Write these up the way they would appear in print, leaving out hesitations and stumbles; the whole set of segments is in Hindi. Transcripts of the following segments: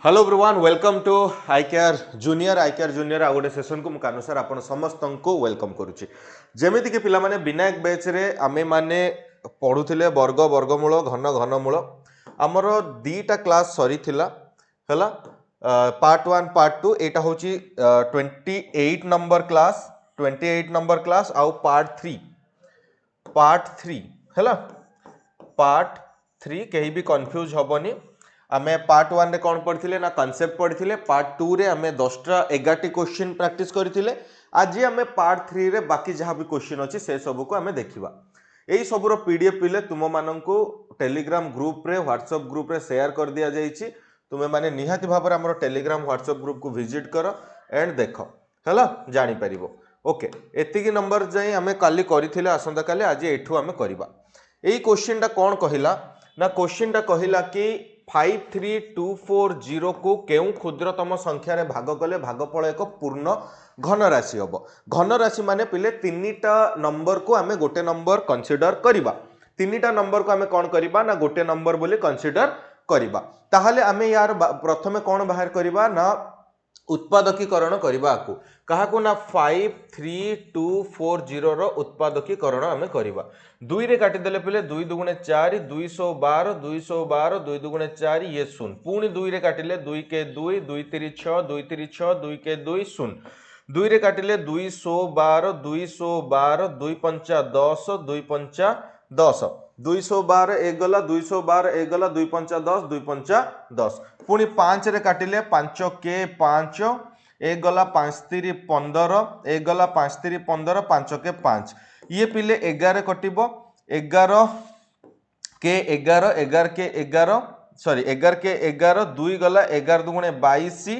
Hello everyone welcome to I care junior आ गोटे सेशन को कानू सर आपण समस्त को वेलकम करुच्ची जमीती कि पिलामाने विनायक बैच रे आमे माने पढ़ुथिले वर्ग वर्गमूल घन घनमूल आमर दीटा क्लास सरी थिला हला पार्ट 1 पार्ट 2 एटा होची 28 नंबर क्लास आउ पार्ट 3 हला पार्ट 3 कहीं भी कंफ्यूज हबनी आमे पार्ट 1 रे कौन पढ़िथिले ना कांसेप्ट पढ़िथिले पार्ट 2 रे आमे 10टा 11टी क्वेश्चन प्रैक्टिस करथिले आज आमे पार्ट 3 रे बाकी जहाँ भी क्वेश्चन अछि से सब को आमे देखिबा एई सबरो पीडीएफ पिले तुम माननकु टेलीग्राम ग्रुप रे व्हाट्सएप ग्रुप रे शेयर कर दिया जाईछि तुमे माने निहाती भाबरे हमर टेलीग्राम व्हाट्सएप ग्रुप को विजिट करो एंड देखो हला जानि परिबो ओके एतिकी नंबर जाई आमे काली करिथिले आसंता काली आज एठू आमे करिबा एई क्वेश्चन टा कोन कहिला ना क्वेश्चन टा कहिला कि 53240 को केउ क्षुद्रतम संख्या रे भाग कले भागफल एक पूर्ण घन राशि हम घन राशि माने पिले तीनटा नंबर को आमे गोटे नंबर कंसीडर करिबा तीनटा नंबर को आमे कोन करिबा ना गोटे नंबर बोली कंसीडर करिबा ताहाले आमे यार प्रथमे कोन बाहर करिबा ना उत्पादकीकरण करबा को काहाकू ना 53240 रो उत्पादकीकरण आमे करबा 2 रे काटी देले पले 2 दुगुणे 4 212 212 2 दुगुणे 4 ये शून्य पुणी 2 रे काटिले 2 के 2 2 3 6 2 3 6 2 के 2 शून्य 2 रे काटिले 212 212 2 पंचा 10 2 पंचा 10 212 एक गला 212 एक गला 2 पंचा 10 2 पंचा 10 पुणी 5 रे काटिले 5 के 5 एक गला 5 3 15 एक गला 5 3 15 5 के 5 ये पिले 11 कटिबो 11 के 11 11 के 11 सॉरी 11 के 11 2 गला 11 दुगुणे 22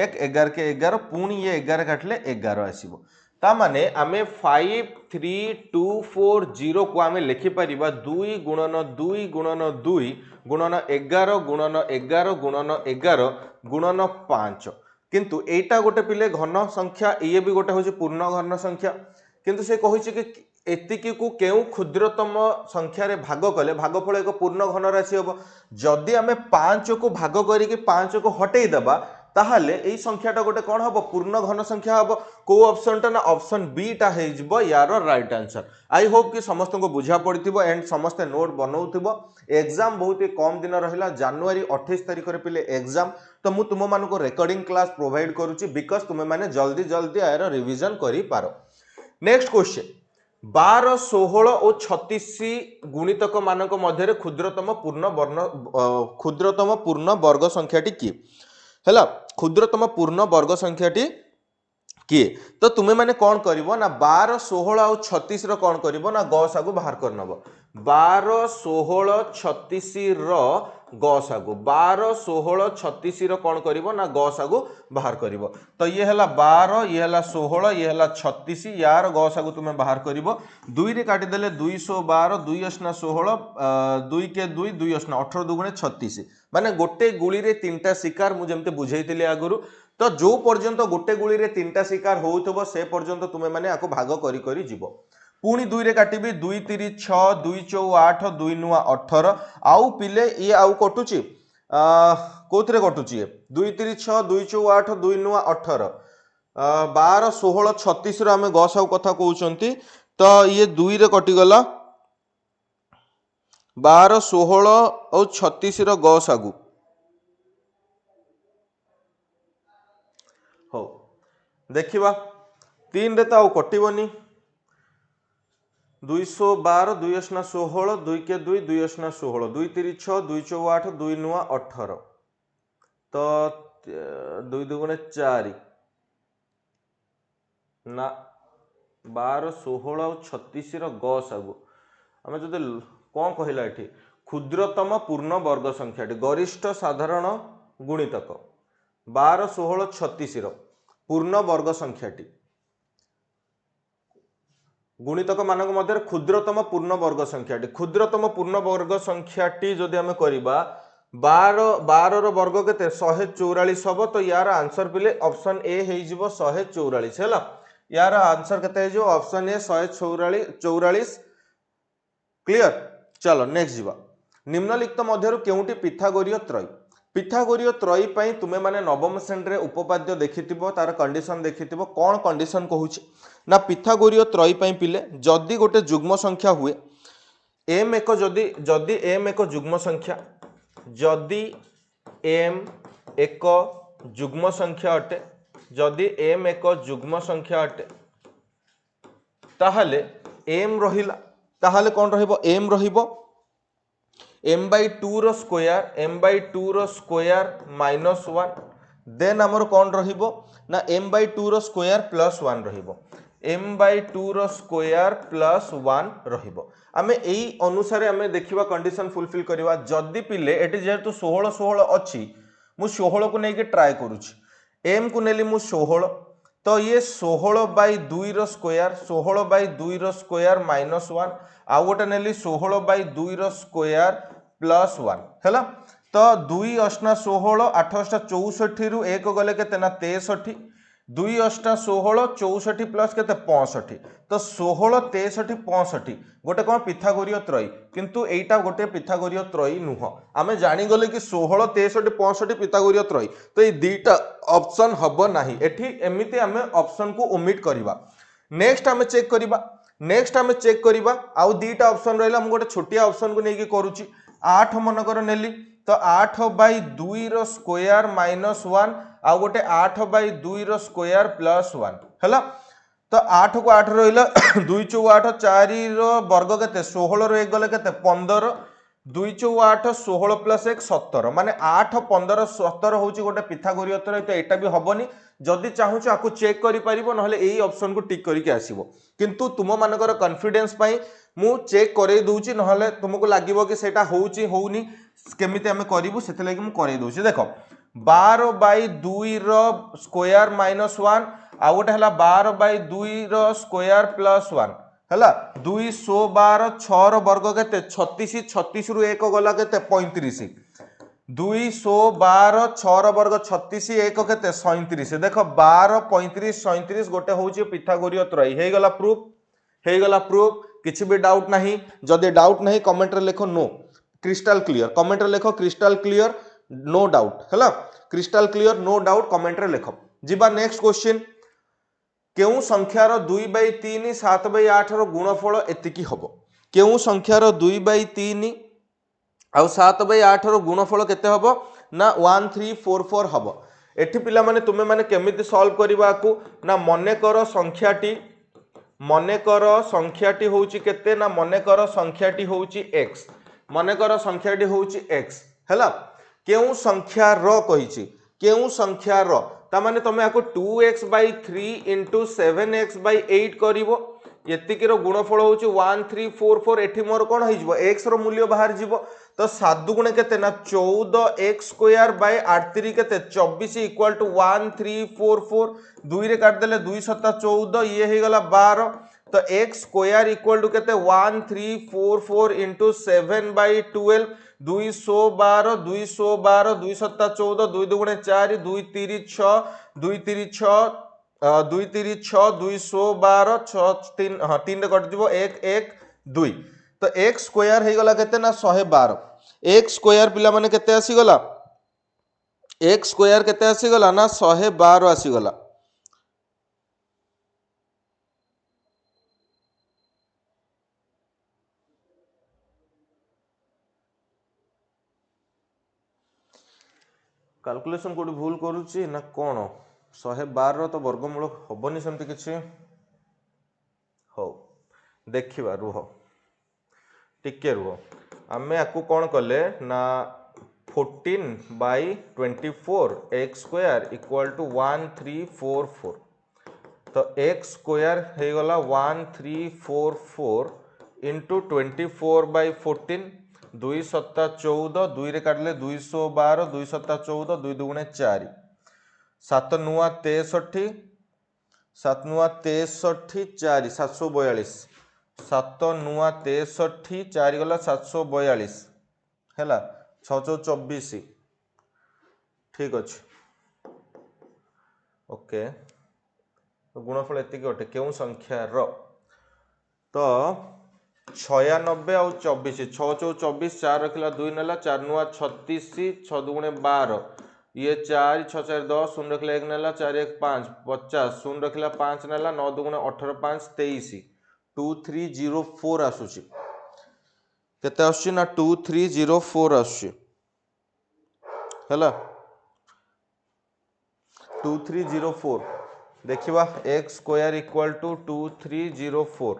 एक 11 के 11 पुणी ये 11 काटले 11 आसीबो ता माने आमे 53240 को आमे लिखि परिबा 2 गुणन 2 गुणन 2 गुणन 11 गुणन 11 गुणन 11 गुणन 5 किंतु एटा गोटे पिले घन संख्या ये भी गोटे होची पूर्ण घन संख्या किंतु से कहिछि कि एतिकी को केउ क्षुद्रतम संख्या रे भाग कले भागफल एक पूर्ण घन राशि हबो जदि आमे 5 को भाग करी कि 5 को हटेई दबा ताहले एई संख्याटा गोटे कोन हबो पूर्ण घन संख्या हबो को ऑप्शन टा ना ऑप्शन बी टा हे जबो यार राइट आंसर आई होप कि समस्त को बुझा पड़िथिबो एंड समस्त नोट बनौथिबो एग्जाम बहुत ही कम दिन रहिला जनवरी 28 तारिख रे पिले एग्जाम तो मु तुम मान को रिकॉर्डिंग क्लास प्रोवाइड करूची बिकॉज तुम माने जल्दी जल्दी आयर रिवीजन करि पारो नेक्स्ट क्वेश्चन 12 16 और 36 गुणितक मानक मध्य क्षुद्रतम पूर्ण वर्ग संख्याटी की हैला क्षुद्रतम पूर्ण वर्ग संख्याटी किए तो तुम्हें माने कौन करिवो ना 12 16 और 36 रो कौन करिवो ना गसागु बाहर करनबो 12 16 36 रो गसागु 12 16 36 रो कौन करिवो ना गसागु बाहर करिवो तो ये हला 12 ये हला 16 ये हला 36 यार गसागु तुम्हें बाहर करिवो 2 रे काटी देले 212 2 8 16 2 के 2 2 8 18 दुगुणे 36 माने गोटे गुली रे तीनटा शिकार मु जेमते बुझेइतिले आगुरु तो जो पर्यंत गोटे गुली रे तीनटा शिकार होउथबो से पर्यंत तुमे माने आको भाग करी करी जीवो पुणी 2 रे काटिबी 2 3 6 2 4 8 2 9 18 आउ पिले ये आउ कटुची कोथरे कटुची 2 3 6 2 4 8 2 9 18 12 16 36 रो हमें गसाउ कथा कहउचंती तो ये 2 रे कटि गला 12 16 और 36 रो गसागु हो देखिबा 3 रे तो आउ कटिबनी 212 2 8 16 2 के 2 2 8 16 2 3 6 2 4 8 2 9 18 तो 2 दुगुणे 4 ना 12 16 और 36 रो गसागु आमे जदि कोन कहिला एठी क्षुद्रतम पूर्ण वर्ग संख्याटी गरिष्ठ साधारण गुणितक 12 16 36 रो पूर्ण वर्ग संख्याटी गुणितक मानक मध्य क्षुद्रतम पूर्ण वर्ग संख्याटी जदि आमे करिबा 12 रो वर्ग केते 144 हबो तो यार आंसर पिले ऑप्शन ए हे जिवो 144 हैला यार आंसर केते हे जो ऑप्शन ए 144 क्लियर चलो नेक्स्ट जीवा निम्नलिखित मध्यरु केउटी पिथागोरीय त्रय पिथागोरीय त्रयी पई तुमे माने नवम श्रेणी रे उपपाद्य देखिथिबो तार कंडीशन देखिथिबो कोन कंडीशन कहूची ना पिथागोरीय त्रयी पई पिले जदी गोटे जुग्म संख्या हुए m एक जदी m एक जुग्म संख्या जदी m एक जुग्म संख्या अटे जदी m एक जुग्म संख्या अटे ताहले m रहिला ताहले कोन रहिबो m रहिबो m/2 रो स्क्वायर -1 देन हमर कोन रहिबो ना m/2 रो स्क्वायर +1 रहिबो m/2 रो स्क्वायर +1 रहिबो आमे एई अनुसार आमे देखिबा कंडीशन फुलफिल करबा जदी पिले एटी जेतु 16 16 अछि मु 16 को नै के ट्राई करूची m को नेली मु 16 तो ये 16/2 रो स्क्वायर 16/2 रो स्क्वायर -1 आउ गोटे नेली 16/2 रो स्क्वायर +1 हैला तो 2 अष्टा 16 8 अष्टा 64 रु 1 गले केते ना 63 2 अष्टा 16 64 प्लस केते 65 तो 16 63 65 गोटे कोन पिथागोरीय त्रयी किंतु एटा गोटे पिथागोरीय त्रयी नुह आमे जानि गले कि 16 63 65 पिथागोरीय त्रयी तो ये दीटा ऑप्शन हबो नाही एठी एमिति आमे ऑप्शन को ओमिट करबा नेक्स्ट आमे चेक करबा आउ दीटा ऑप्शन रहला हम गोटे छोटिया ऑप्शन को नेकी करूची 8 मनकर नेली तो 8/2 रो स्क्वायर -1 आउ गोटे 8/2 रो स्क्वायर +1 हैला तो 8 को 8 रहिला 2 × 8 4 रो वर्ग केते 16 रो 1 गले केते 15 2 × 8 16 + 1 17 माने 8 15 17 होची गोटे पिथागोरीय त्रयी तो एटा भी हबनी जदि चाहूछ आकु चेक करि परिबो नहले एई ऑप्शन को टिक करिके आसीबो किंतु तुम मानकर कॉन्फिडेंस पई मु चेक करे दूची नहले तुमको लागिबो कि सेटा होउची होउनी केमिति हमें करिवु सेते लागि मु करे दूची देखो 12/2 रो स्क्वायर -1 आ गोटे हला 12/2 रो स्क्वायर +1 हला 212 6 रो वर्ग केते 36 36 रु 1 गला केते 35 212 6 रो वर्ग 36 1 केते 37 देखो 12 35 37 गोटे होउची पिथागोरीय त्रयी हे गला प्रूफ किछि भी डाउट नहीं जदि डाउट नहीं कमेंट रे लिखो नो क्रिस्टल क्लियर कमेंट रे लिखो क्रिस्टल क्लियर नो डाउट हैला crystal clear no doubt comment रे लिखो जिबा नेक्स्ट क्वेश्चन केउ संख्यार 2/3 7/8 रो गुणफल एतिकी हबो केउ संख्यार 2/3 आउ 7/8 रो गुणफल केते हबो ना 1344 हबो एठी पिला माने तुमे माने केमिति सॉल्व करबा को ना मने कर संख्याटी होउची केते ना मने कर संख्याटी होउची x मने कर संख्याटी होउची x हैला केउ संख्या रो कहिची केउ संख्या रो ता माने तमे आको 2x/3 * 7x/8 करिवो एतिकी रो गुणफल होउची 1344 एठी मोर कोन होई जिवो x रो मूल्य बाहर जिवो तो 7 गुणे केते ना 14x² / 38 केते 24 = 1344 2 रे काट देले 2 7 14 ये हे गला 12 तो x² = केते 1344 * 7/12 212 212 2 7 14 2 2 4 2 3 6 2 3 6 2 3 6 212 6 3 हां 3 रे कट दिबो 1 1 2 तो x² हे गला केते ना 112 x² पिला माने केते आसी गला x² केते आसी गला ना 112 आसी गला कैलकुलेशन कोडी भूल करूची ना कोन 112 तो वर्गमूल हबनी सेमति किछि हो देखिबा रुह टिके रुह आमे आकु कोन कले ना 14/24 x² = 1344 तो x² हे गला 1344 * 24/14 2 7 14 2 रे काटले 212 2 7 14 2 2 4 7 9 63 7 9 63 4 742 7 9 63 4 गला 742 हैला 6 24 ठीक अछि ओके तो गुणफल एतिक अटे केउ संख्या रो तो 96 आउ 24 6 चौ 24 4 रखिला 2 नेला 4 नुआ 36 6 दुगुणे 12 ये 4 6 4 10 शून्य रखिला 1 नेला 4 1 5 50 शून्य रखिला 5 नेला 9 दुगुणे 18 5 23 2304 आसुची केते आसुची ना 2304 आसुची हला 2304 देखिबा x स्क्वायर इक्वल टू 2304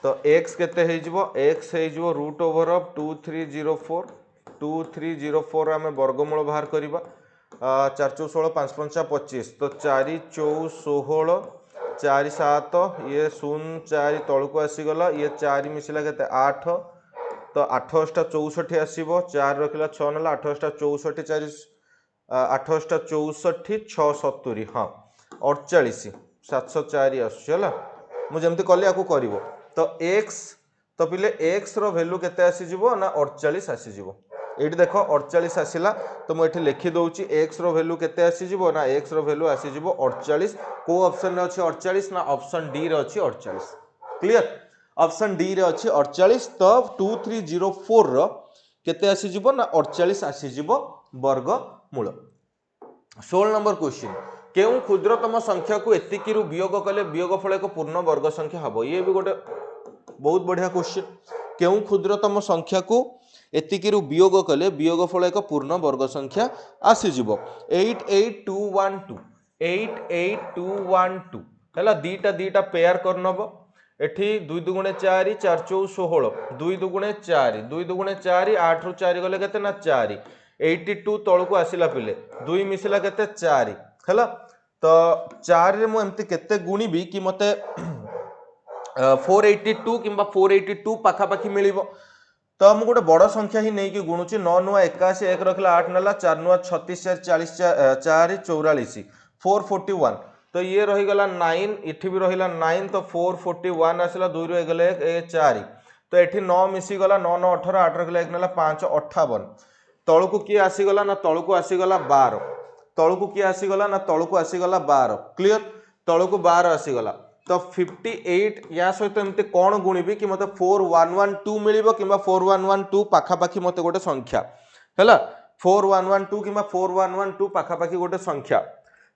तो x केते हे जिवो x हे जिवो रूट ओवर ऑफ 2304 2304 आमे वर्गमूल बाहर करिबा 4 चौ 16 5 5 25 तो 4 चौ 16 4 7 ये 0 4 तळु को आसी गला ये 4 मिसिला केते 8 तो 8 टा 64 आसीबो 4 रखिला 6 नला 8 टा 64 4 8 टा 64 6 70 हां 48 704 आसुला मु जेमति कहली आकु करिवो तो x तो पिले x रो वैल्यू केते आसी जिवो ना 48 आसी जिवो एठी देखो 48 आसीला तो मु एठी लिखि दउची x रो वैल्यू केते आसी जिवो ना x रो वैल्यू आसी जिवो 48 को ऑप्शन रे अछि 48 ना ऑप्शन डी रे अछि 48 क्लियर ऑप्शन डी रे अछि 48 तो 2304 रो केते आसी जिवो ना 48 आसी जिवो वर्ग मूल 16 नंबर क्वेश्चन केउ क्षुद्रतम संख्या को एतिकी रु वियोग कले वियोगफल एक पूर्ण वर्ग संख्या हबो ये भी गोटे बहुत बढ़िया क्वेश्चन केउ क्षुद्रतम संख्या को एतिकी रु वियोग कले वियोगफल एक पूर्ण वर्ग संख्या आसी जिवो 88212 88212 हला दीटा पेयर करनबो एठी 2 दुगुणे 4 4 चौ 16 2 दुगुणे 4 2 दुगुणे 4 8 रु 4 गले केते ना 4 82 तळु को आसिला पिले 2 मिसिला केते 4 हला तो 4 रे मु एमती केते गुणीबी कि मते 482 किंबा 482 पाखा पाखी मिलिबो तो मु गोटे बड़ संख्या ही नहीं कि गुणुची 9 नुआ 81 1 रखला 8 नला 4 नुआ 36 40 4 44 441 तो ये रही गला 9 इठी भी रहिला 9 तो 441 आसला 2 रो गले 4 तो एठी 9 मिसी गला 9 9 18 8 रखला 1 नला 5 58 तळु को की आसी गला ना तळु को आसी गला 12 तळु को की आसी गला ना तळु को आसी गला 12 क्लियर तळु को 12 आसी गला तो 58 या सहित एमते कोन गुणीबी कि मते 4112 मिलिबो किबा 4112 पाखा पाखी मते गोटे संख्या हैला 4112 किबा 4112 पाखा पाखी गोटे संख्या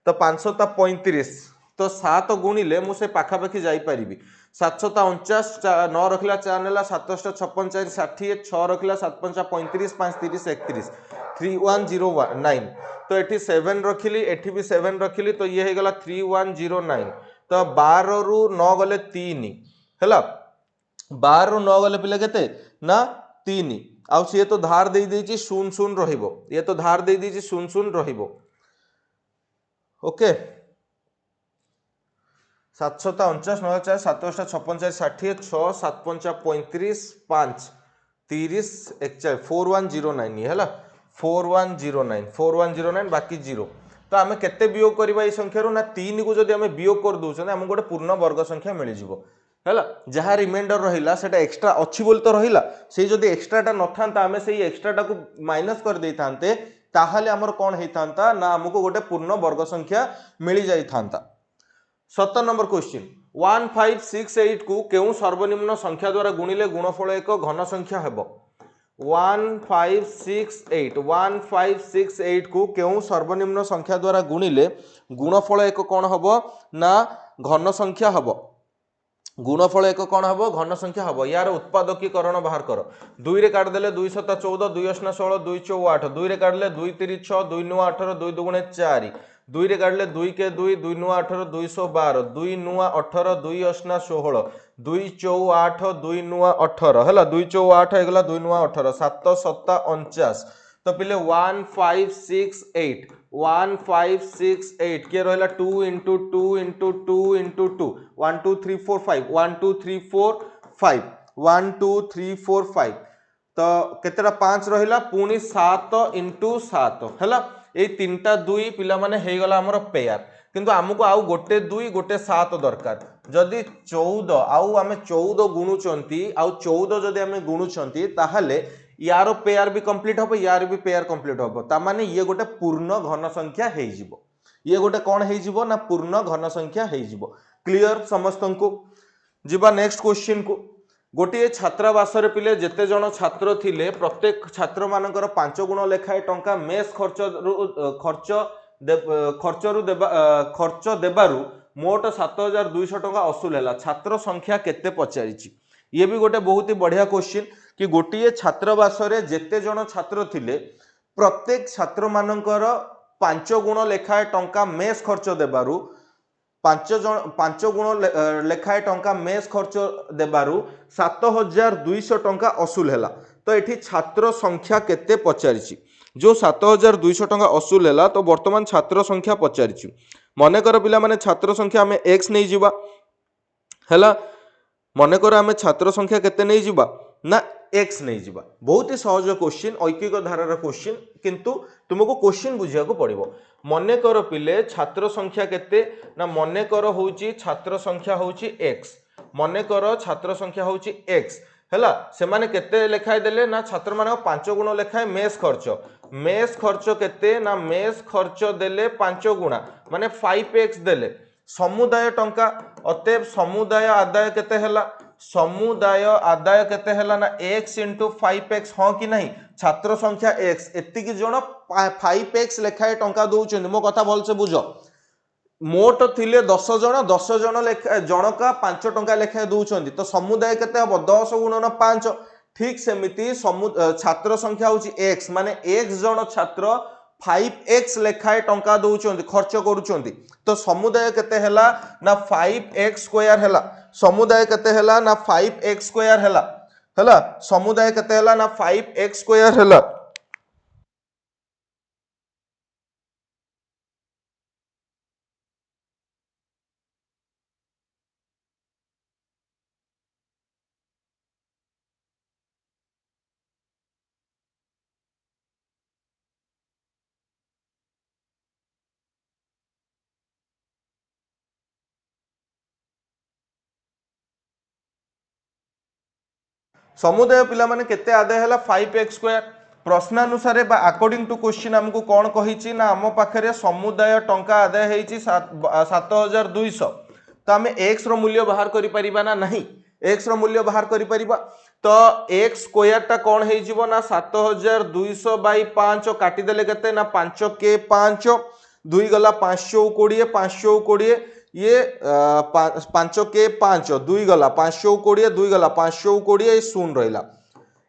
तो 535 तो 7 गुणिले मु से पाखा पाखी जाई परिबी 749 9 रखला 4 नेला 756 4 60 6 रखला 7 5 35 5 30 31 3109 तो एठी 7 रखिली एठी भी 7 रखिली तो ये हे गला 3109 तो 12 रु 9 गले 3 हैला 12 रु 9 गले पिले केते ना 3 आउ से तो धार दे देची 0 0 रहिबो ये तो धार दे देची 0 0 रहिबो ओके 749 9 4 7 56 60 6 7 5 35 5 30 41 4109 हैला 4109 बाकी 0 तो आमे केते वियोग करबा ई संख्या रो ना 3 को जदी आमे वियोग कर दउ छने हम गोटे पूर्ण वर्ग संख्या मिल जिवो हैला जहा रिमाइंडर रहिला सेटा एक्स्ट्रा अछि बोल तो रहिला से जदी एक्स्ट्राटा न थांता आमे सेही एक्स्ट्राटा को माइनस कर देई थांते ताहाले हमर कोन हेई थांता ना हमको गोटे पूर्ण वर्ग संख्या मिल जाई थांता 17 नंबर क्वेश्चन 1568 को केउ सर्वनिम्न संख्या द्वारा गुणिले गुणफल एक घन संख्या हेबो 1568 को केउ सर्वनिम्न संख्या द्वारा गुणिले गुणफल एक कोन हबो ना घन संख्या हबो गुणफल एक कोन हबो घन संख्या हबो यार उत्पादकीकरण बाहर करो 2 रे काट देले 2 7 14 2 8 16 2 4 8 2 रे काटले 2 3 6 2 9 18 2 दुगुणे 4 2 रे काटले 2 के 2 2 9 18 212 2 9 18 2 8 16 2 4 8 2 9 18 हैला 2 4 8 हेगला 2 9 18 7 7 49 तो पिले 1568 के रहला 2 into 2 into 2 into 2 1 2 3 4 5 1 2 3 4 5 1 2 3 4 5 तो केतेटा 5 रहिला पुनी 7 into 7 हैला ए तीनटा 2 पिला माने हे गला हमर पेयर किंतु हमको आउ गोटे 2 गोटे 7 दरकार जदि 14 आउ आमे 14 गुणुचंती आउ 14 जदि आमे गुणुचंती ताहाले यारो पेयर भी कंप्लीट होबो यार भी पेयर कंप्लीट होबो ता माने ये गोटे पूर्ण घन संख्या हे जिवो ये गोटे कोन हे जिवो ना पूर्ण घन संख्या हे जिवो क्लियर समस्त को जिबा नेक्स्ट क्वेश्चन को गोटे छात्रावास पिले जेते जन छात्र थिले प्रत्येक छात्र मानकर 5 गुण लेखाए टंका मेस खर्च देबारु मोट 7200 टंका असूल है। छात्र संख्या केते पचारिछि ये भी गोटे बहुत ही बढ़िया क्वेश्चन कि गोटे छात्रावास जेते जन छात्र थिले प्रत्येक छात्र मानकर 5 गुण लेखाए टंका मेस खर्च देबारु 5 गुण लेखाए टंका मेस खर्च देबारु 7200 टंका असूल है। तो ये छात्र संख्या केते पचारिछि जो 7200 टंका असूल है। तो वर्तमान छात्र संख्या पचारिछि मनकर पिला माने छात्र संख्या आम एक्स नहीं जीवा है। मनकर आम छात्र संख्या केते नहीं जीवा ना एक्स नहीं जीवा। बहुत ही सहज क्वेश्चन ऐकिक धारार क्वेश्चन किंतु तुमको क्वेश्चन बुझिया को पड़िबो। मनकर पिले छात्र संख्या केते ना मनकर होउची छात्र संख्या होउची एक्स मनकर छात्र संख्या होउची एक्स हैला से माने केते लेखाय देले ना छात्र माने 5 गुण लेखाय मेस खर्च केते ना मेस खर्च देले 5 गुणा माने 5x देले समुदाय टंका अतएव समुदाय आदाय केते हैला समुदाय आदाय केते हैला ना x * 5x हाँ कि नहीं छात्र संख्या x एतिकी जण 5x लेखाए टंका दउछन मो कथा भल से बुझ मोट थिले 10 जण जनका 5 टंका लेखाए दउछन तो समुदाय केते हबो 10 गुणन 5 ठीक सेमिति छात्र संख्या होची x माने x जण छात्र 5x लेखाए टंका दउछन खर्च करूछन तो समुदाय केते हैला ना 5x स्क्वायर हैला समुदाय केते हैला ना 5x स्क्वायर हैला समुदाय केते हैला ना 5x स्क्वायर हैला। समुदाय पिला माने केते आदाय हैला 5x स्क्वायर प्रश्नानुसार अकॉर्डिंग टू क्वेश्चन हमको कौन कही ना आम पाखे समुदाय टंका आदाय होती 7200 तो आम एक्स मूल्य बाहर करिपरिबा ना नहीं एक्स मूल्य बाहर करिपरिबा तो एक्स स्क्वायर टा कौन हो ना 7200 बाई 5 काटिदेले केते ना 5 के 5 2 गला 520 520 ये 5 के 5 2 गला 520 2 गला 520 ये शून्य रहिला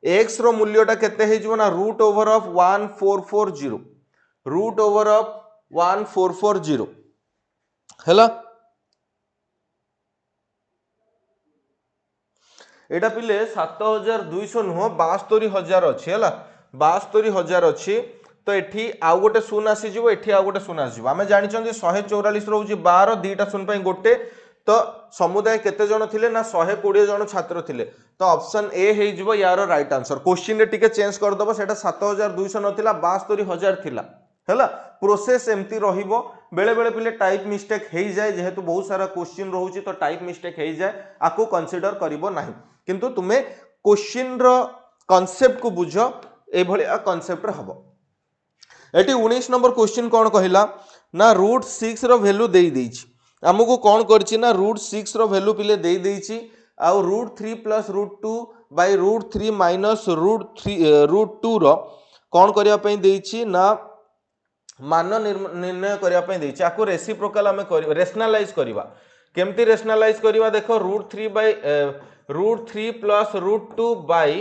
एक्स रो मूल्यटा केते हे जीवो ना root over of 1440 root over of 1440 हैला एटा पिले 7200 नुह 72000 अच्छी है 72000 अच्छी तो एठी आउ गोटे शून्य आसीजिवो एठी आउ गोटे शून्य आसीजिवो आमे जानिछन 144 रहउची 12 दीटा शून्य पई गोटे तो समुदाय केते जण थिले ना 120 जण छात्र थिले तो ऑप्शन ए हे जिवो यार राइट आंसर क्वेश्चन रे टिके चेंज कर दबो सेटा 7200 नथिला 72000 थिला हैला प्रोसेस एमती रहिबो बेले बेले पिले टाइप मिस्टेक हे जाय जेहेतु बहुत सारा क्वेश्चन रहउची तो टाइप मिस्टेक हे जाय आको कंसीडर करिवो नाही किंतु तुमे क्वेश्चन रो कांसेप्ट को बुझो ए भली कांसेप्ट रे हबो। एटी 19 नंबर क्वेश्चन कौन कहला ना रूट 6 रो वैल्यू दे देछि हमको कौन करछि ना रूट 6 रो वैल्यू पिले दे देछि आ root 3 plus root 2 by root 3 minus root 2 रो कौन करिया पई देछि ना मान निर्णय करिया पई देछि आको रेसिप्रोकल हमें करिवा रेशनलाइज करिवा केमती रेशनलाइज करिवा देखो root 3 by root 3 plus root 2 by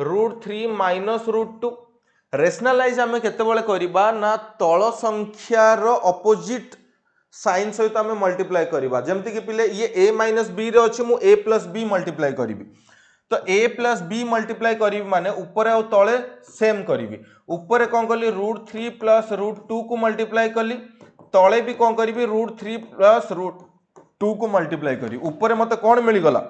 root 3 minus root 2 rationalise आम केतेबेले करिबा ना तल संख्यार अपोजिट साइन सहित आम मल्टीप्लाई करिबा जेमति कि पिले ये a माइनस b रे अछि मु a प्लस b मल्टीप्लाई करिवि तो a प्लस b मल्टीप्लाई करिवि माने ऊपर आ तळे सेम करिवि ऊपर कोन कली रूट 3 प्लस रूट 2 को मल्टीप्लाई कली तळे भी कोन करिवि रूट 3 प्लस रूट 2 को मल्टीप्लाई करी ऊपर मते कोन मिली गला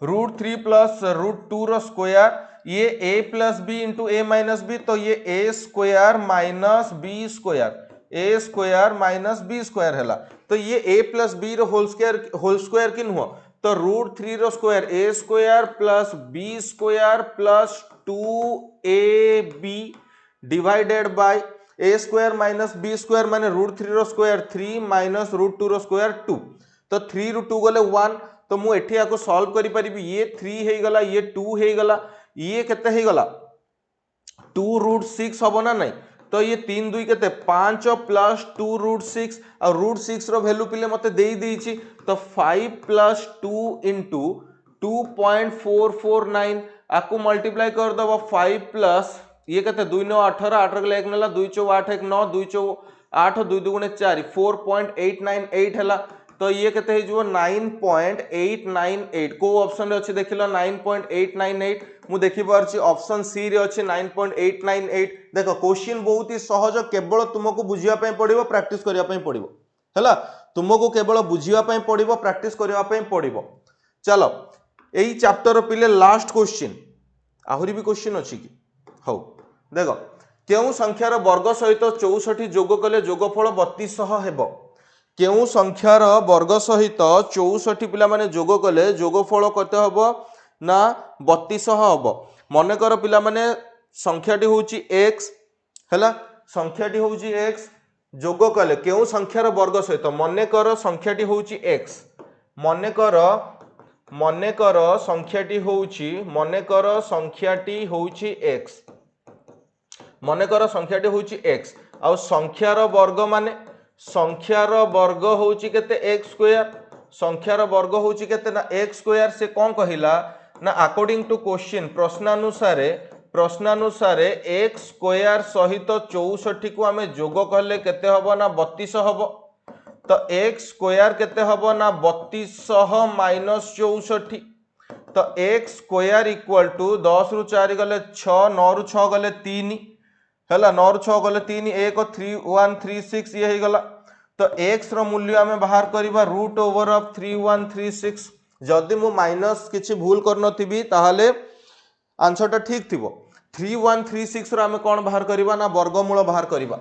रूट 3 प्लस रूट 2 रो स्क्वायर ये a plus B into A minus B तो ये a square minus B square minus B square हैला तो ये a प्लस बी रो होल स्क्वायर कि नुह तो रूट 3 रो square a square plus b square plus 2ab divided by a square minus b square माने रूट 3 रो स्क्वायर 3 माइनस रूट 2 रो स्क्वायर 2 तो 3 रू 2 गले 1 तो मु एठी आको सॉल्व करि परिबी ये 3 हे गला ये 2 हे गला ये केते हे गला 2√6 हबो ना नहीं तो ये 3 2 केते 5 प्लस 2√6 और √6 रो वैल्यू पिले मते देई देइछि तो 5 प्लस 2 इंटू 2.449 आकु मल्टीप्लाई कर दबो 5 प्लस ये कहते 2 9 18 18 के 1 नेला 2 4 8 1 9 2 4 8 2 2 गुणे 4 4.898 हैला तो ये कहते है जो 9.898 को ऑप्शन रे अछि देखिलो 9.898 मु देखि पारछि ऑप्शन सी रे अछि 9.898 देखो क्वेश्चन बहुत ही सहज केवल तुमको बुझिया पय पड़िबो प्रैक्टिस करिया पय पड़िबो हैला तुमको केवल बुझिया पय पड़िबो प्रैक्टिस करिया पय पड़िबो चलो एई चैप्टर पिले लास्ट क्वेश्चन आहुरी भी क्वेश्चन अछि कि हौ देखो केउ संख्यार वर्ग सहित 64 जोग कले जोगफल 3200 हेबो केउ संख्यार वर्ग सहित 64 पिला माने जोग कले जोगफल कते हबो ना 3200 हबो मने कर पिला माने संख्याटी होची x हैला संख्याटी होची x जोग कले केउ संख्यार वर्ग सहित मने कर संख्याटी होची x मने कर संख्याटी होची x मने कर संख्याटी होची x आ संख्यार वर्ग माने संख्यार वर्ग होची केते x स्क्वायर संख्यार वर्ग होची केते ना x स्क्वायर से कोन कहिला ना अकॉर्डिंग टू क्वेश्चन प्रश्नानुसारे x स्क्वायर सहित 64 को हमें जोग करले केते हबो ना 3200 हबो तो x स्क्वायर केते हबो ना 3200 माइनस 64 तो x स्क्वायर इक्वल टू 10 रु 4 गले 6 9 रु 6 गले 3 हैला 9 रु 6 गले 3 1 3136 ये हे गला तो x रो मूल्य हमें बाहर करिबा रूट ओवर ऑफ 3136 जदि मु माइनस किछि भूल करनथिबी ताहाले आंसर टा ठीक थिबो 3136 रो हमें कोन बाहर करिबा ना वर्गमूल बाहर करिबा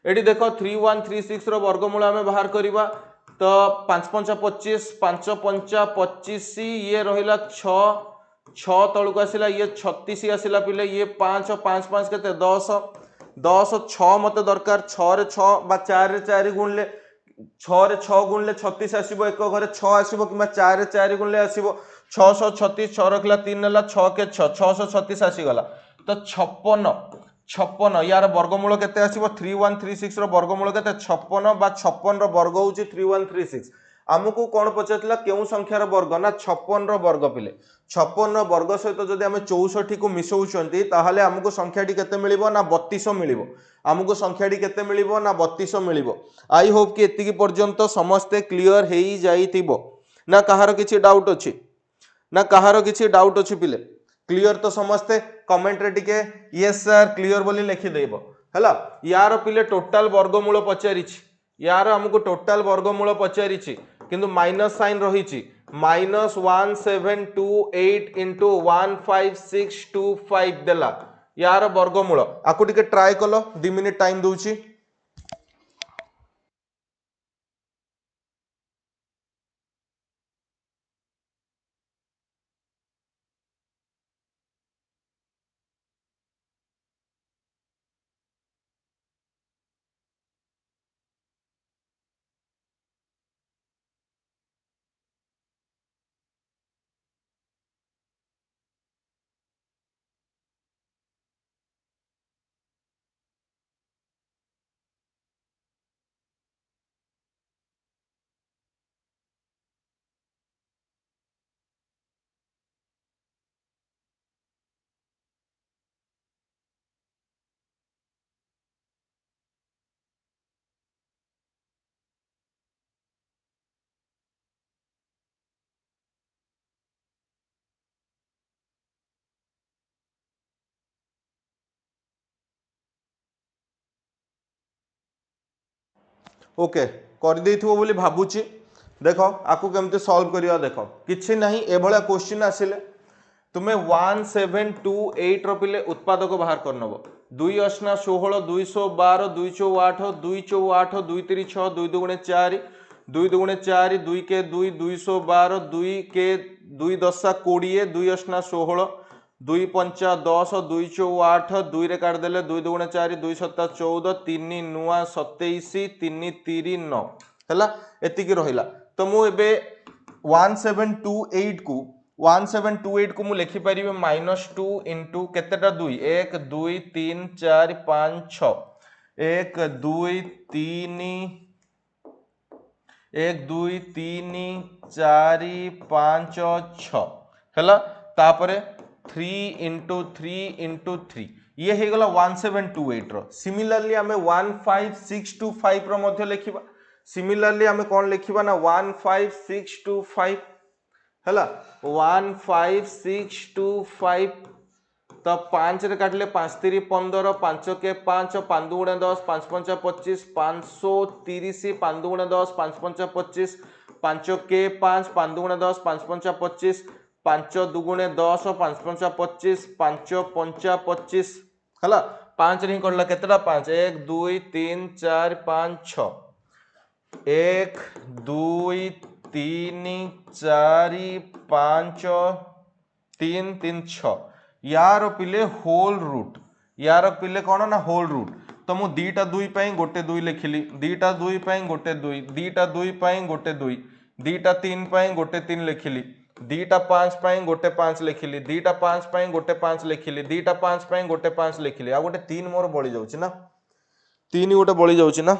एडी देखो 3136 रो वर्गमूल हमें बाहर करिबा तो 5 5 25 5 5 25 ये रहिला 6 6 तळुक आसिला ये 36 आसिला पिले ये 5 5 5 केते 10 10 6 मते दरकार 6 रे 6 बा 4 रे 4 गुणले 6 रे 6 गुणले 36 आसीबो एक घरे 6 आसीबो किबा 4 रे 4 गुणले आसीबो 636 6 रखला 3 नेला 6 के 6 636 आसी गला तो 56 यार वर्गमूल केते आसीबो 3136 रो वर्गमूल केते 56 बा 56 रो वर्ग होची 3136 आमको कोन पचतला केउ संख्यार वर्ग ना 56 रो वर्ग पिले 56 रो वर्ग सहित जदि हम 64 को मिसौचंती ताहाले हमको संख्याटी केते मिलिबो ना 3200 मिलिबो हमको संख्याटी केते मिलिबो ना 3200 मिलिबो आई होप कि एतिकी पर्यंत समस्त क्लियर हेई जाईतिबो ना कहार किछि डाउट अछि पिले क्लियर तो समस्ते कमेंट रे टिके यस सर क्लियर बोली लिखि देबो हैला यार पिले टोटल वर्गमूल पचारिछि यार हमको टोटल वर्गमूल पचारिछि किंतु माइनस साइन रहिछि -1728 इंटू 15625 देला यार वर्गमूल आकु टिके ट्राई कलो 2 मिनिट टाइम दोछि ओके कर देइथिबो बोली भाबुची देखो आकु केमते सॉल्व करिया देखो किछि नहीं ए भला क्वेश्चन आसिले तुमे 1728 रो पिले उत्पादक बाहर करनबो 2 8 16 212 2 8 2 8 2 3 6 2 2 4 2 2 4 2 के 2 212 2 के 2 10 20 2 8 16 2 5 10 2 8 2 रे काट देले 2 2 4 2 7 14 3 नुआ 27 3 3 9 हैला एतिकी रहिला तो मु एबे 1728 को मु लिखि परिबे -2 इंटू केतेटा 2 1 2 3 4 5 6 1 2 3 1 2 3 4 5 6 हैला तापरे 3 इंटू 3 इंटू 3 ये हे गला 1728 रो सिमिलरली आमे 15625 रो मध्य लिखिबा सिमिलरली आमे कोन लिखिबा ना 15625 हैला 15625 तो 5 रे काटले 5 3 15 5 के 5 5 गुणे 10 5 5 25 530 5 गुणे 10 5 5 25 5 के 5 5 गुणे 10 5 5 25 5 दुगुणे 10 5 5 25 5 5 25 हैला 5 रे करला केतेटा 5 1 2 3 4 5 6 1 2 3 4 5 3 3 6 यार पिले होल रूट यार पिले कौन ना होल रूट तो मु दीटा 2 पाई गोटे 2 लिखिली दीटा 2 पाई गोटे 2 दीटा 2 पाई गोटे 2 दीटा 3 पाई गोटे 3 लिखिली दीटा 5 पाई गोटे 5 लिखिली दीटा 5 पाई गोटे 5 लिखिली दीटा 5 पाई गोटे 5 लिखिली आ गोटे 3 मोर बळी जाउची ना 3 गोटे बळी जाउची ना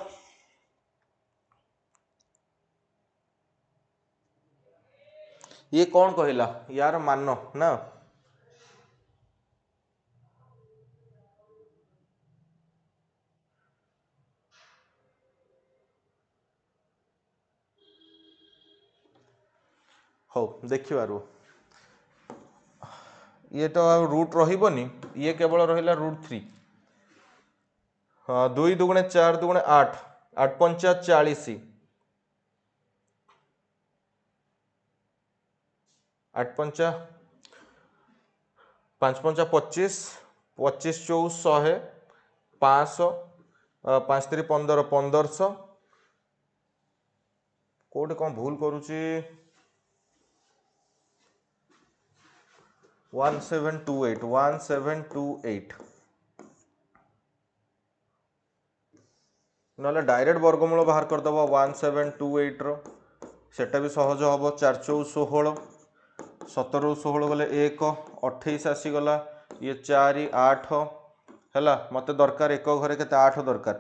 ये कौन कहला यार मान ना हो देखिए ये तो रूट रही ये केवल रहा रूट 3 हाँ 2 दुगुणे 4 दुगुणे 8 8 पंचा 40 8 पंचा 5 पंचा 25 25 24 100 500 5 3 15 1500 कोटे कौन भूल करुची 1728 ना डायरेक्ट वर्गमूल बाहर करदब 1728 रो सेटा भी सहज हम 4 4 16 17 16 गले 1 28 आसीगला ये 4 8 है मत दरकार एक घरे के 8 दरकार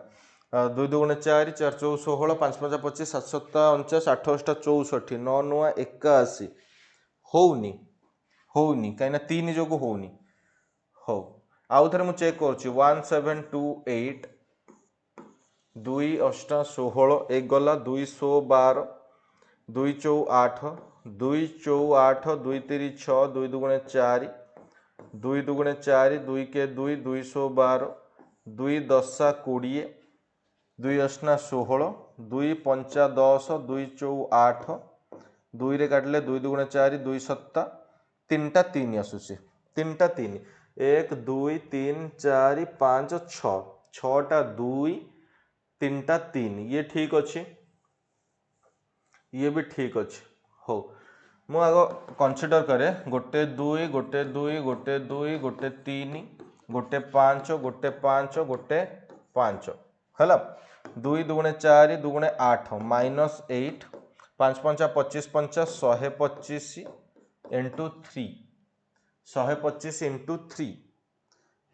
2 दुगुणे 4 4 4 16 5 5 25 7 7 49 8 8 64 9 9 81 होनी होनी कहीं 3 जो होनी हो आउ थे मुझे चेक कर 1728 2 8 16 एक गला 212 2 4 8 2 4 8 2 3 6 2 दुगुणे 4 2 दुगुणे 4 2 के 2 212 2 10 20 2 8 16 2 5 10 2 4 8 2 रे काटले 2 दुगुणे 4 2 7 3 टा 3 आसुची 3 टा 3 1 2 3 4 5 6 6 टा 2 3 टा 3 ये ठीक अच्छे ये भी ठीक अच्छे हो मु आग कनसीडर करे गोटे 2 गोटे 2 गोटे 2 गोटे 3 गोटे 5 गोटे 5 गोटे 5 है 2 दुगुणे 4 दुगुणे 8 -8 5 5 25 5 125 इंटू 3 125 इंटू 3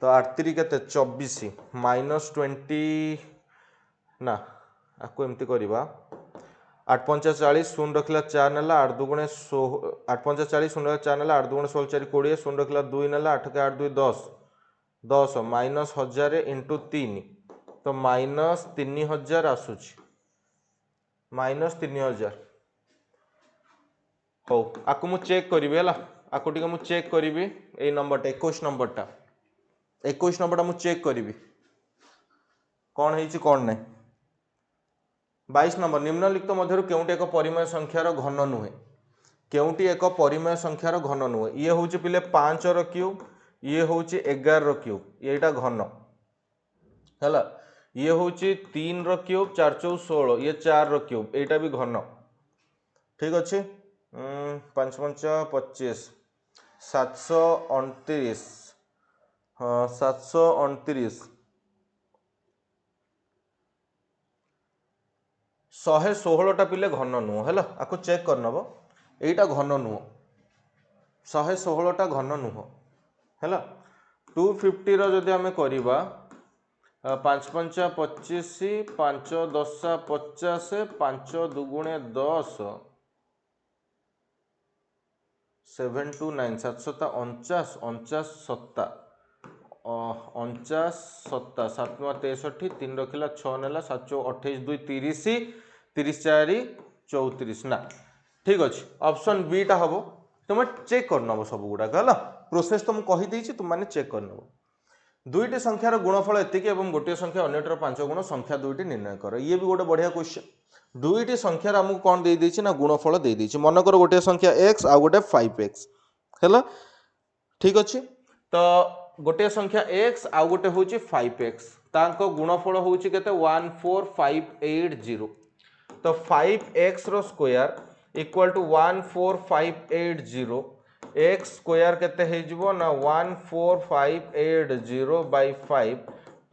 तो 8 3 के 24 -20 ना आपको एमती करवा 8 5 40 शून्य रखला 4 नेला 8 दुगुणे 8 5 40 शून्य 4 नेला 8 दुगुणे 16 4 20 शून्य रखला 2 नेला 8 के 8 2 10 10 -1000 इंटू 3 तो -3000 आसुची -3000 हो आपको मु चेक करी है आपको टी मु चेक करी ये नंबरटा 21 नंबरटा 21 नंबरटा मु चेक करी कौन है कौन नहीं 22 नंबर निम्नलिखित मध्य केउटी एक परिमेय संख्यार घन नुहे केउटी एक परिमेय संख्यार घन नुहे ये हूँ पिले 5 रो क्यूब ये हूँ 11 रो क्यूब येटा घन है ये हूँ 3 रो क्यूब 4 4 16 ये 4 रो क्यूब येटा भी घन ठीक अच्छे 5 5 25 729 729 116टा पिले घन नुह है आपको चेक कर नब एटा घन नुह 116टा घन नुह है 250 रदि आम करवा 5 पंचा 25 5 10 50 5 दुगुणे 10 7 2 9 7 49 49 सत्ता 49 सत्ता 7 63 3 रखिला 6 नेला 7 28 2 30 30 4 34 ना ठीक अच्छे ऑप्शन बी टा हम तुम चेक करनब सब गुड़ाक है प्रोसेस तो मुझे कहीदे तुम मैंने चेक करनब दुईटी संख्यार गुणफल एतिकी और गोटे संख्या अन्यटर 5 गुण संख्या दुईटी निर्णय कर ये भी गोटे बढ़िया क्वेश्चन दुईटी संख्यार आमको कौन दे देछि ना गुणफल दे देछि मनकर गोटे संख्या x आ गोटे 5x है ठीक अच्छे तो गोटे संख्या x आ गोटे हूँ 5x तांको गुणफल हूँ केते 14580 तो 5x रो square equal to 14580 x square केते हे जिवो ना 14580 बाय 5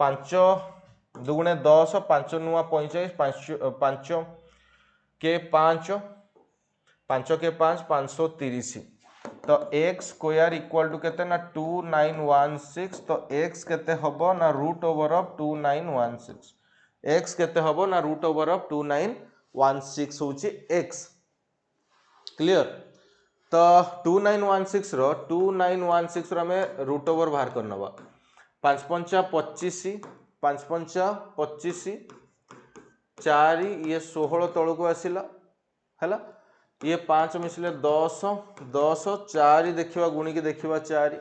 5 दुगुणे 10 5 नुआ 45 5 के 5 5 के 5 530 तो x स्क्वायर इक्वल टू केते ना 2916 तो x केते हबो ना रूट ओवर ऑफ 2916 x केते हबो ना रूट ओवर ऑफ 2916 होची x क्लियर तो 2916 रो 2916 रो में रूट ओवर बाहर करनबा 5 पंचा 25 5 पंचा 25 4 ये 16 तळ को आसिला हैला ये 5 मिसले 10 10 4 देखिवा गुणी के देखिवा 4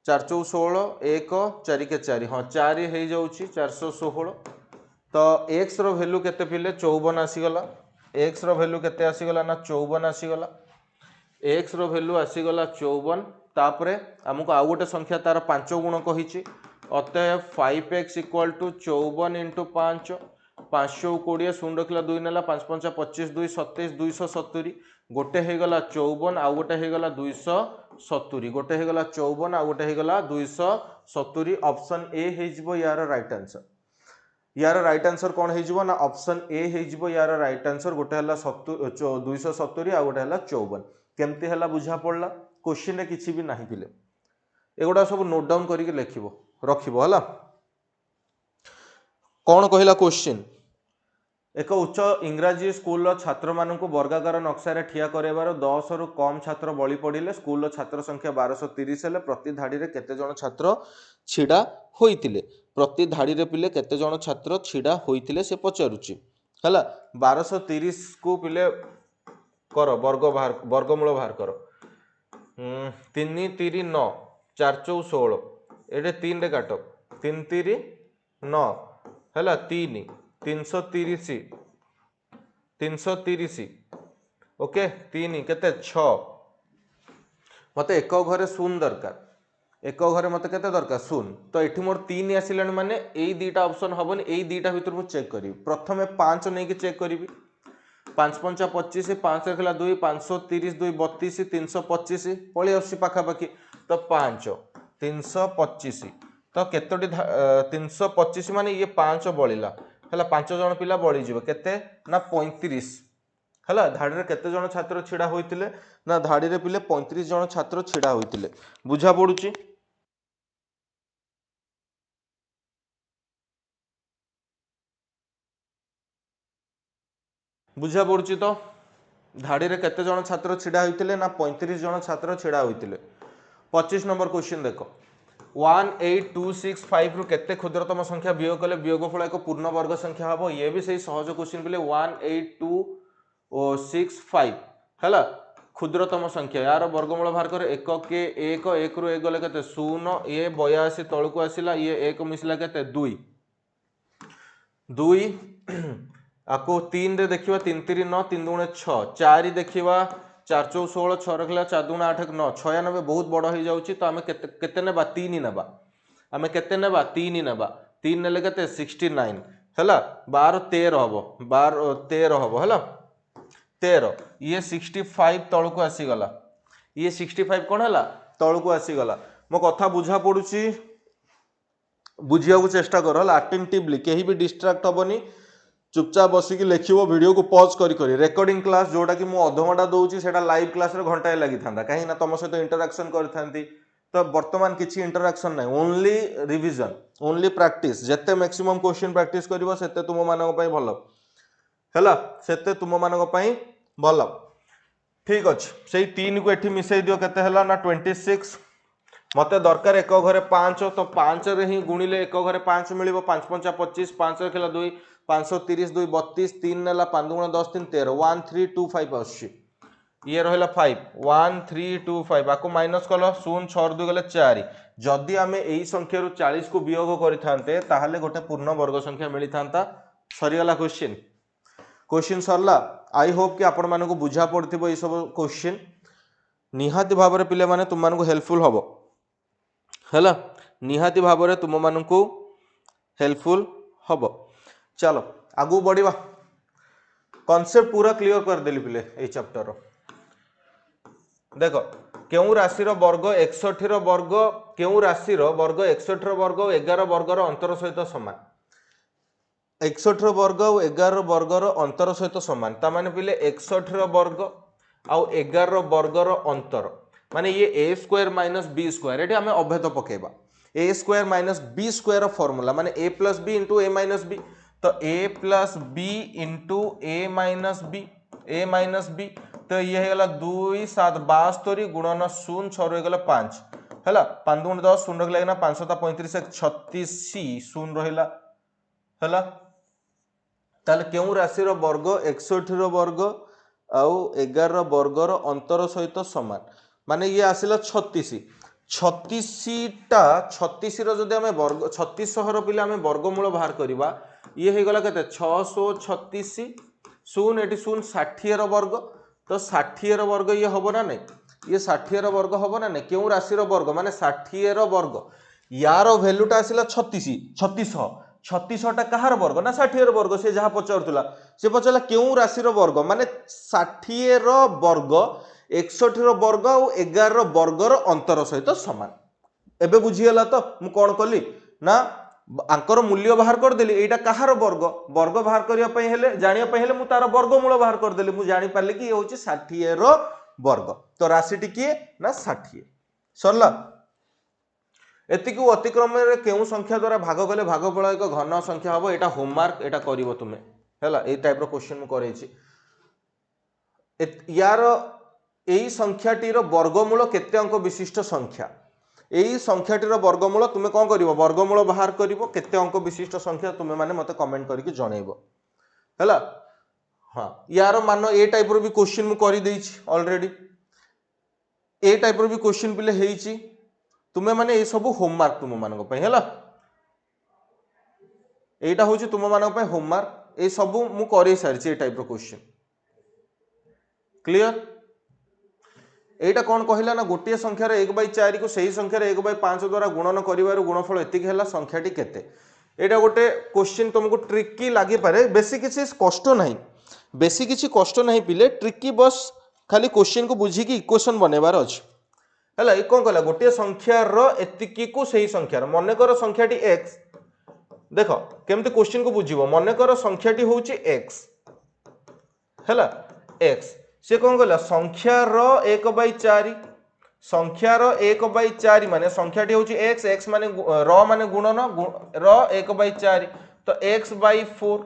4 4 16 1 4 के 4 हाँ 4 हे जाउची 416 तो x रो वैल्यू केते पिले 54 आसीगला x रो वैल्यू केते आसीगला ना 54 आसीगला x रो वैल्यू आसीगला 54 तापरे हमको आउ गोटे संख्या तार 5 गुण कहिछि अतएव 5x इक्वल टू 54 इंटू 5 520 शून्य रखला 2 नेला 5 5 25 2 27 270 गोटे हे गला 54 आउ गोटे हे गला 270 गोटे हे गला 54 आउ गोटे हे गला 270 ऑप्शन ए हे जिवो यार राइट आंसर यार राइट आंसर कौन है जीवो ना ऑप्शन ए है जीवो यार राइट आंसर गोटे हला 270 आ गोटे हला 54 केमती हला बुझा पड़ला क्वेश्चन रे किछि भी नाही पिले एगोडा सब नोट डाउन करिके लिखिबो रखिबो हला कौन कहिला क्वेश्चन एक उच्च इंग्राजी स्कूल छात्र मानक वर्गाकार नक्शा रे ठिया करेबार 10 रु कम छात्र बळी पड़िले स्कूल छात्र संख्या 1230 हेले प्रति धाड़ी रे केते जण छात्र छिडा होइतिले प्रति धाड़ी रे पिले केते जण छात्र छिडा होइतिले से पचारुची हला 1230 को पिले कर वर्गमूल बाहर कर 3 3 9 4 4 16 एटे 3 रे काट 3 3 9 हला 3 330 330 ओके 3 केते 6 मते एक घरे शून्य दरकार एक घरे मते केते दरकार शून्य तो एठी मोर 3 आसिलानी माने एई दीटा ऑप्शन हबनी एई दीटा भितर मु चेक करी प्रथमे 5 नै के चेक करी 5 पंचा 25 5 रखला 2 530 2 32 325 पळी आसी पाखा पाखी तो 5 325 तो केतोटी 325 माने ये 5 बळिला हला 5 जण पिला बळी जिवो केते ना 35 हला धाड़ी रे केते जण छात्र छिडा होइतिले ना धाड़ी रे पिले 35 जण छात्र छिडा होइतिले बुझा पडुची बुझा पडुची तो धाड़ी रे केते जण छात्र छिडा होइतिले ना 35 जण छात्र छिडा होइतिले 25 नंबर क्वेश्चन देखो 18265 रु केते क्षुद्रतम संख्या वियोग कले वियोगफल एक पूर्ण वर्ग संख्या हबो ये भी सही सहज क्वेश्चन पिले 18265 हैला क्षुद्रतम संख्या यार वर्गमूल बाहर कर 1 के 1 1 रु 1 गले केते 0 ये 82 तळ को आसिला ये 1 मिसला केते 2 2 आको 3 रे देखिबा 3 3 9 3 दुणे 6 4 देखिबा 4 4 16 6 रखला 4 दुणे 8 9 96 बहुत बड़ हो जाउची तो हमें केते नेबा 3 नेबा हमें केते नेबा 3 नेबा 3 नेले केते 69 हैला 12 13 हबो 12 13 हबो हैला 13 ये 65 तळ को आसी गला ये 65 कोन हैला तळ को आसी गला मो कथा बुझा पडुची बुझिया को चेष्टा कर हला अटेंटिवली केही भी डिस्ट्रैक्ट हबनी चुपचाप बसिक लिखिबो वीडियो को पॉज करी रेकॉर्डिंग क्लास जोटा कि मु अध घंटा दउची सेटा लाइव क्लास रे घंटाए लागि थांदा काहे ना तुम सहित इंटरैक्शन करथांती तो वर्तमान किसी इंटरैक्शन नहीं ओनली रिवीजन ओनली प्रैक्टिस जेते मैक्सिमम क्वेश्चन प्रैक्टिस करिवो सेते तुम मानक पई भलो हैला सेते तुम मानक पई भलो ठीक अछि सेई 3 को एठी मिसई दियो केते हला ना 26 मते दरकार एक घरे 5 तो 5 रे ही गुणिले एक घरे 5 मिलिबो 5 5 25 5 रे खेला 2 530 2 32 3 नेला 5 गुणा 10 3 13 1325 आछि ये रहिला 5 1325 आको माइनस कलो 0 6 2 गले 4 जदि आमे एई संख्या रु 40 को वियोग करिथांते ताहाले गोटे पूर्ण वर्ग संख्या मिली थांता सरीगला क्वेश्चन सरला आई होप कि आपण मानको बुझा पड़थिबो ए सब क्वेश्चन निहाती भाबरे पिले माने तुम मानको हेल्पफुल हबो हैला निहाती भाबरे तुम मानको हेल्पफुल हबो चलो आगु बढ़िबा कांसेप्ट पूरा क्लियर कर देली पिले ए चैप्टर रो देखो केउ राशि रो वर्ग 61 रो वर्ग केउ राशि रो वर्ग 61 रो वर्ग 11 वर्ग रो अंतर सहित समान 61 रो वर्ग और 11 वर्ग रो अंतर सहित समान ता माने पिले 61 रो वर्ग और 11 वर्ग रो अंतर माने ये a square minus b square एठी हमें अभेद पकेबा a square minus b square रो फार्मूला माने a plus b into a minus b तो a plus b into a minus b तो ये है गला 2 7 72 गुणन 0 6 रही गला 5 हैला 5 गुण 10 0 रही ना 5 7 35 36 0 रहिला हैला ताले केउ राशि रो वर्ग 61 रो वर्ग आउ 11 रो वर्ग रो अंतर सहित समान माने ये आसिला 36 टा 36 रो जदि हमें वर्ग 3600 रो पिले हमें वर्गमूल बाहर करबा ये हे गला केते 636 0 एटी 0 60 रो वर्ग तो 60 रो वर्ग ये हबो ना नहीं ये 60 रो वर्ग हबो ना नहीं केउ राशि रो वर्ग माने 60 रो वर्ग यारो वैल्यूटा आसिला 3600 टा कहार वर्ग ना 60 रो वर्ग से जहां पचारतुला से पचारला केउ राशि रो वर्ग माने 60 रो वर्ग 61 रो वर्ग और 11 रो वर्ग रो अंतर सहित समान एबे बुझियला तो मु कोन कली ना आंकर मूल्य बाहर कर देली एटा कहार वर्ग वर्ग बाहर करिया पई हेले जानिया पई हेले मु तार वर्गमूल बाहर कर देली मु जानि पारली कि ये होची 60 रो वर्ग तो राशि टी किए ना 60 सरला एतिकु अतिक्रम रे केउ संख्या द्वारा भाग गले भागफल एक घन संख्या हबो एटा होमवर्क एटा करिवो तुमे हैला ए टाइप रो क्वेश्चन मु करैछि यार एई संख्याटी रो वर्गमूल केते अंक विशिष्ट संख्या एई संख्याटी रो वर्गमूल तुमे कोन करिवो वर्गमूल बाहर करिवो केते अंक विशिष्ट संख्या तुमे माने मते कमेंट करके जणैबो हैला हां यार मान ए टाइप रो भी क्वेश्चन मु करि देछि ऑलरेडी ए टाइप रो भी क्वेश्चन पिले हेइछि तुमे माने ए सब होमवर्क तुम मानक पई हैला एटा होछि तुम मानक पई होमवर्क ए सब मु करि सारछि ए टाइप रो क्वेश्चन क्लियर एटा कौन कहला ना गोटे संख्यार 1/4 को सही संख्यार 1/5 द्वारा गुणन करिवार गुणफल एतिक हैला संख्याटी केते एटा गोटे क्वेश्चन तुमको ट्रिकी लागि पारे बेसी किछि कष्ट नहीं पिले ट्रिकी बस खाली क्वेश्चन को बुझी कि इक्वेशन बनेबार अछि हैला ए कोन कहला गोटे संख्यार एतिकी को सही संख्यार मने कर संख्याटी x देखो केमते क्वेश्चन को बुझिबो मने कर संख्याटी होउची x हैला x से कौन कहला संख्यार 1/4 संख्यार 1/4 माने संख्याटी होची x x माने र माने गुणन र 1/4 तो x/4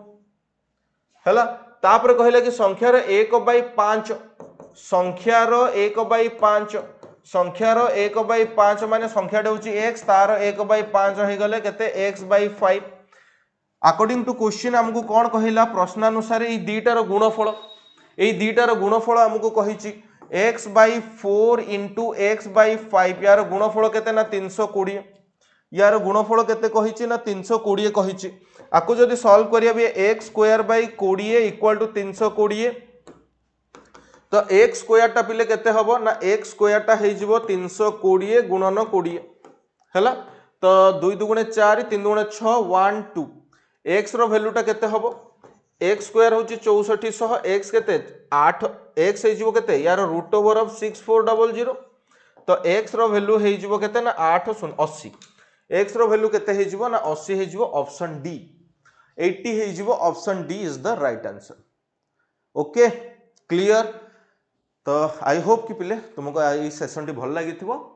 हैला तापर कहला कि संख्यार 1/5 संख्यार 1/5 संख्यार 1/5 माने संख्याटी होची x तार 1/5 हे गले केते x/5 अकॉर्डिंग टू क्वेश्चन हमको कौन कहला प्रश्नानुसार ई दीटार गुणफल ए दीटार गुणफल हमको कहिछि x/4 इंटू x/5 यार गुणफल केते ना 320 यार गुणफल केते कहिछि ना 320 कहिछि आको जदि सॉल्व करिया बे x square by 20 equal to 320 तो x स्क्वायर टा पिले केते हबो ना x स्क्वायर टा हे जिवो 320 गुणन 20 हैला तो 2 2 4 3 2 6 1 2 x रो वैल्यू टा केते हबो x स्क्वायर होची 6400 x केते 8 x हे जिवो केते यार रूट ओवर ऑफ 6400 तो x रो वैल्यू हे जिवो केते ना 8 80 x रो वैल्यू केते हे जिवो ना 80 हे जिवो ऑप्शन डी 80 ହେଇଯିବ option D is the right answer. Okay clear. तो आई होप कि पिले तुमको ये सेशन टी भल लगी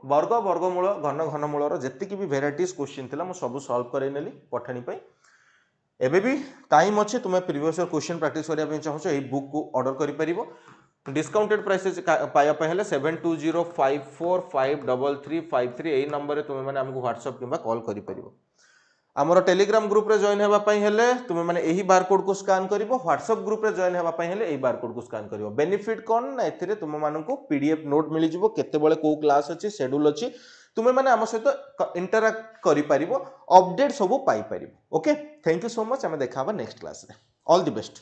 वर्ग वर्गमूल घन घनमूलर जेतिकी भी भेराइटीज क्वेश्चन थिला मु सब सॉल्व करै नेली पठाणी पई। एबे भी टाइम अच्छे तुम्हें प्रीवियस ईयर क्वेश्चन प्रैक्टिस करने चाहूँ यही बुक को ऑर्डर कर डिस्काउंटेड प्राइसेस पाइबा 7205453353 यही नंबर तुम्हें मैंने आमको व्हाट्सएप किंबा कॉल कर आमर टेलीग्राम ग्रुप रे जॉइन होगापाई तुम्हें मैंने यही बारकोड को स्कान कर व्हाट्सएप ग्रुप रे जॉइन होगापाई यही बारकोड को स्कान कर बेनिफिट कौन ना ए तुम मानक पीडीएफ नोट मिल जाव केते कौ क्लास अच्छी शेड्यूल अच्छी तुम्हें मैंने आम सहित इंटराक्ट कर अपडेट सब पाई। Okay thank you so much आम देखा नेक्स्ट क्लास रे ऑल द बेस्ट।